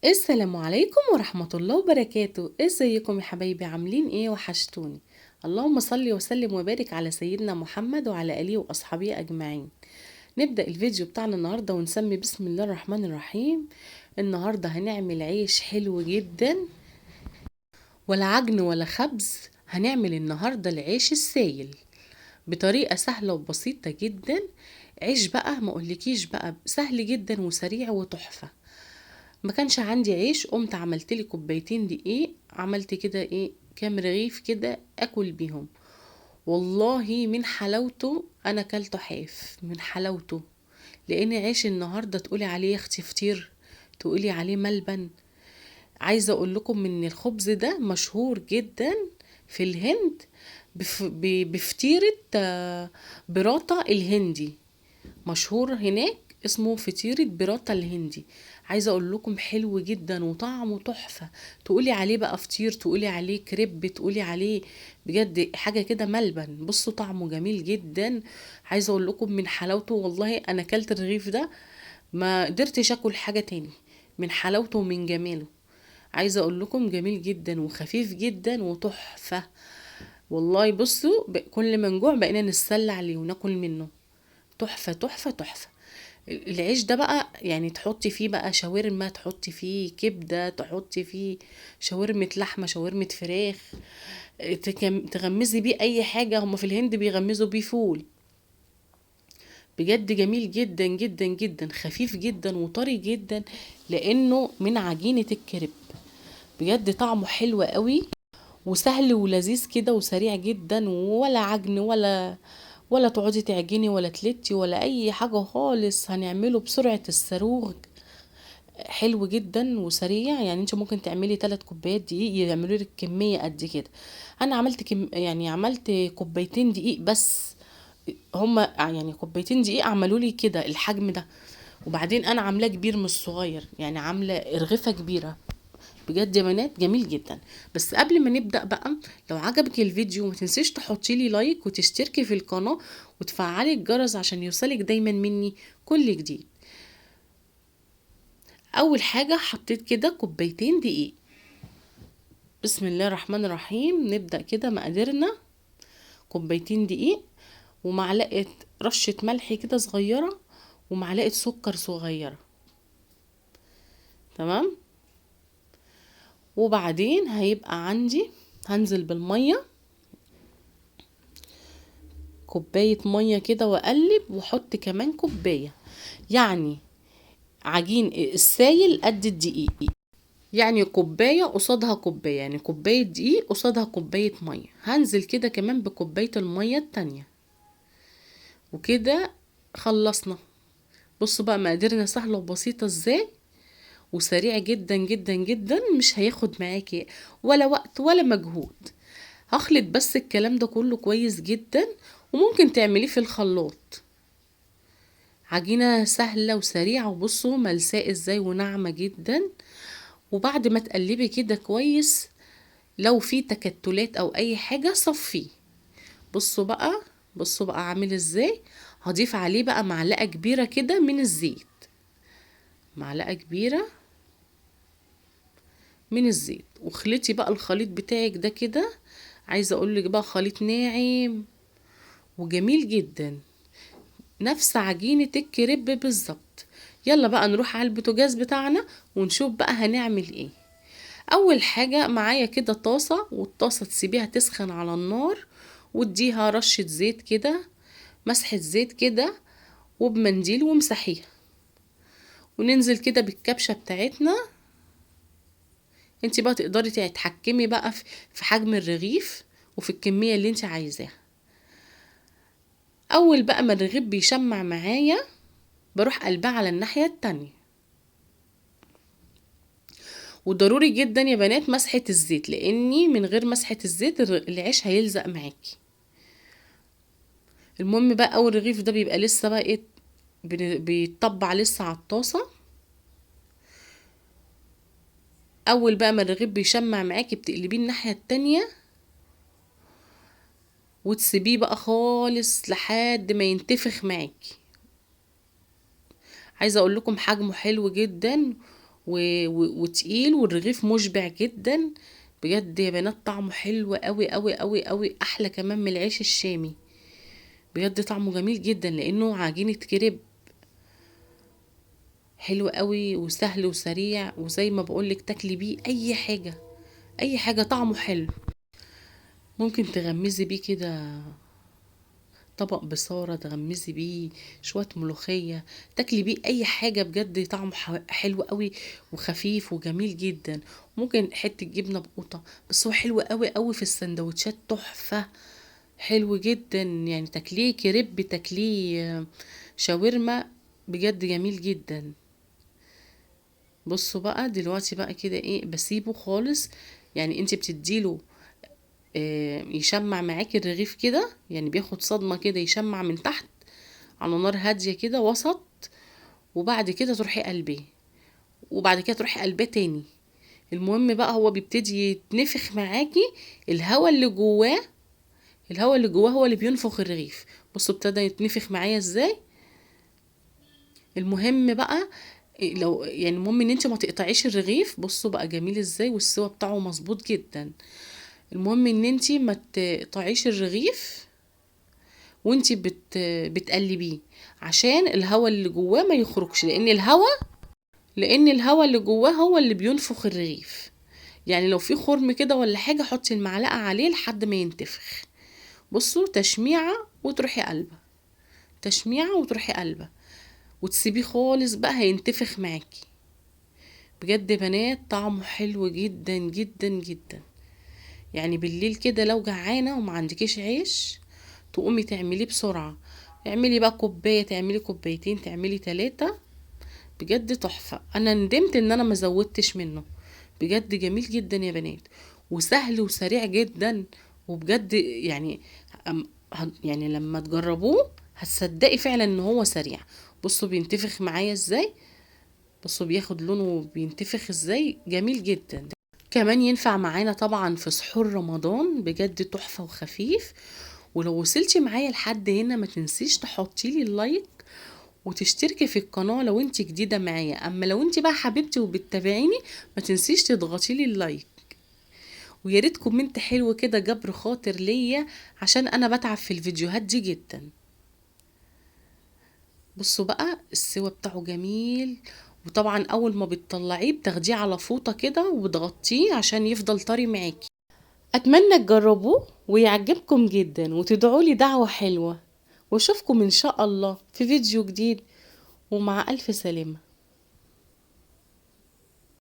السلام عليكم ورحمة الله وبركاته. ازيكم يا حبايبي؟ عاملين ايه؟ وحشتوني. اللهم صل وسلم وبارك على سيدنا محمد وعلى آله وأصحابه أجمعين. نبدأ الفيديو بتاعنا النهاردة ونسمي بسم الله الرحمن الرحيم. النهاردة هنعمل عيش حلو جدا، ولا عجن ولا خبز. هنعمل النهاردة العيش السايل بطريقة سهلة وبسيطة جدا. عيش بقى ما اقولكيش بقى، سهل جدا وسريع وتحفة. ما كانش عندي عيش، قمت عملت لي كوبايتين دقيق، عملت كده ايه كام رغيف كده اكل بيهم. والله من حلاوته انا كلته حاف من حلاوته. لان عيش النهارده تقولي عليه يا اختي فطير، تقولي عليه ملبن. عايزه اقول لكم ان الخبز ده مشهور جدا في الهند بفطيره براطة الهندي. مشهور هناك، اسمه فطيرة براتا الهندي. عايزة اقول لكم حلو جدا وطعمه تحفة. تقولي عليه بقى فطير، تقولي عليه كريب، تقولي عليه بجد حاجة كده ملبن. بصوا طعمه جميل جدا. عايزة اقول لكم من حلاوته، والله انا اكلت الرغيف ده ما قدرتش اكل حاجة تاني من حلاوته ومن جماله. عايزة اقول لكم جميل جدا وخفيف جدا وتحفة. والله بصوا كل ما نجوع بقينا نتسلى عليه وناكل منه. تحفة تحفة تحفة. العيش ده بقى يعني تحطي فيه بقى شاورما، تحطي فيه كبدة، تحطي فيه شاورمة لحمة، شاورمة فراخ. تغمزي بيه اي حاجة. هما في الهند بيغمزوا بيه فول. بجد جميل جدا جدا جدا، خفيف جدا وطري جدا، لانه من عجينة الكريب. بجد طعمه حلو قوي وسهل ولذيذ كده وسريع جدا، ولا عجن ولا تقعدي تعجني ولا تلتي ولا اي حاجة خالص. هنعمله بسرعة الصاروخ. حلو جدا وسريع. يعني انت ممكن تعملي 3 كوبايات دقيق يعملوا لك كمية قد كده. انا عملت يعني عملت كوبايتين دقيق بس. هما يعني كوبايتين دقيق عملوا لي كده الحجم ده. وبعدين انا عاملاه كبير مش صغير، يعني عاملة رغيفة كبيرة. بجد يا بنات جميل جدا. بس قبل ما نبدأ بقى، لو عجبك الفيديو ما تنسيش تحطي لي لايك وتشتركي في القناة وتفعلي الجرس عشان يوصلك دايما مني كل جديد. اول حاجة حطيت كده كوبايتين دقيق. بسم الله الرحمن الرحيم. نبدأ كده مقاديرنا. كوبايتين دقيق، ومعلقة رشة ملح كده صغيرة، ومعلقة سكر صغيرة. تمام. وبعدين هيبقى عندي، هنزل بالمية، كوباية مية كده، واقلب واحط كمان كوباية. يعني عجين السايل قد الدقيق. يعني كوباية قصادها كوباية، يعني كوباية دقيق قصادها كوباية مية. هنزل كده كمان بكوباية المية التانية. وكده خلصنا. بصوا بقى مقاديرنا سهلة وبسيطة ازاي، وسريع جدا جدا جدا. مش هياخد معاكي ولا وقت ولا مجهود. هخلط بس الكلام ده كله كويس جدا، وممكن تعمليه في الخلاط. عجينة سهلة وسريعة، وبصوا ملساء ازاي وناعمة جدا. وبعد ما تقلبي كده كويس، لو في تكتلات او اي حاجة صفيه. بصوا بقى، بصوا بقى عامل ازاي. هضيف عليه بقى معلقة كبيرة كده من الزيت. معلقة كبيرة من الزيت، وخلطي بقى الخليط بتاعك ده كده. عايزة اقولك بقى خليط ناعم وجميل جدا، نفس عجينة الكريب بالظبط. يلا بقى نروح على البوتاجاز بتاعنا ونشوف بقى هنعمل ايه. اول حاجة معايا كده طاسة، والطاسة تسيبيها تسخن على النار، واديها رشة زيت كده، مسحة زيت كده، وبمنديل ومسحيها. وننزل كده بالكبشة بتاعتنا. انت بقى تقدري تتحكمي بقى في حجم الرغيف وفي الكمية اللي انت عايزاها. اول بقى ما الرغيف بيشمع معايا، بروح قلبها على الناحية التانية. وضروري جدا يا بنات مسحة الزيت، لاني من غير مسحة الزيت العيش هيلزق معاكي. المهم بقى اول الرغيف ده بيبقى لسه بقى ايه، بيتطبع لسه على الطاسة. اول بقى ما الرغيف بيشمع معاكي بتقلبيه الناحية التانية، وتسيبيه بقى خالص لحد ما ينتفخ معاكي. عايزة اقول لكم حجمه حلو جدا وتقيل، والرغيف مشبع جدا بجد يا بنات. طعمه حلو قوي قوي قوي قوي، احلى كمان من العيش الشامي. بجد طعمه جميل جدا لانه عجينة كريب. حلو قوي وسهل وسريع، وزي ما بقولك تاكلي بيه اي حاجة، اي حاجة طعمه حلو. ممكن تغمزي بيه كده طبق بصارة، تغمزي بيه شوية ملوخية، تاكلي بيه اي حاجة. بجد طعمه حلو قوي وخفيف وجميل جدا. ممكن حتة جبنة بقوطة، بس هو حلو قوي قوي في السندوتشات، تحفة. حلو جدا يعني، تاكليه كريب، تاكليه شاورما، بجد جميل جدا. بصوا بقى دلوقتي بقى كده ايه، بسيبه خالص. يعني انت بتديله يشمع معاكي الرغيف كده، يعني بياخد صدمة كده، يشمع من تحت على نار هادية كده وسط. وبعد كده تروحي قلبيه، وبعد كده تروحي قلبيه تاني. المهم بقى هو بيبتدي يتنفخ معاكي، الهواء اللي جواه، الهواء اللي جواه هو اللي بينفخ الرغيف. بصوا ابتدى يتنفخ معايا ازاي. المهم بقى لو يعني المهم ان انت ما تقطعيش الرغيف. بصوا بقى جميل ازاي، والسوا بتاعه مظبوط جدا. المهم ان انت ما تقطعيش الرغيف وانت بتقلبيه، عشان الهواء اللي جواه ما يخرجش، لان الهواء اللي جواه هو اللي بينفخ الرغيف. يعني لو في خرم كده ولا حاجه، حطي المعلقه عليه لحد ما ينتفخ. بصوا تشميعه وتروحي قلبه، تشميعه وتروحي قلبه، وتسيبيه خالص بقى هينتفخ معاكي. بجد يا بنات طعمه حلو جدا جدا جدا. يعني بالليل كده لو جعانه وما عندكيش عيش، تقومي تعمليه بسرعه. اعملي بقى كوبايه، تعملي كوبايتين، تعملي 3. بجد تحفه. انا ندمت ان انا ما زودتش منه. بجد جميل جدا يا بنات، وسهل وسريع جدا. وبجد يعني يعني لما تجربوه هتصدقي فعلا ان هو سريع. بصوا بينتفخ معايا ازاي، بصوا بياخد لونه بينتفخ ازاي، جميل جدا. كمان ينفع معانا طبعا في سحور رمضان، بجد تحفة وخفيف. ولو وصلتي معايا لحد هنا ما تنسيش تحطي لي اللايك وتشتركي في القناة لو انت جديدة معايا. اما لو انت بقى حبيبتي وبتتابعيني ما تنسيش تضغطي لي اللايك، ويا ريت كومنت حلو كده جبر خاطر ليا، عشان انا بتعب في الفيديوهات دي جدا. بصوا بقى السوا بتاعه جميل. وطبعا اول ما بتطلعيه بتاخديه على فوطة كده وبتغطيه عشان يفضل طري معاكي. اتمنى تجربوه ويعجبكم جدا، وتدعولي دعوة حلوة. واشوفكم ان شاء الله في فيديو جديد، ومع الف سلامة.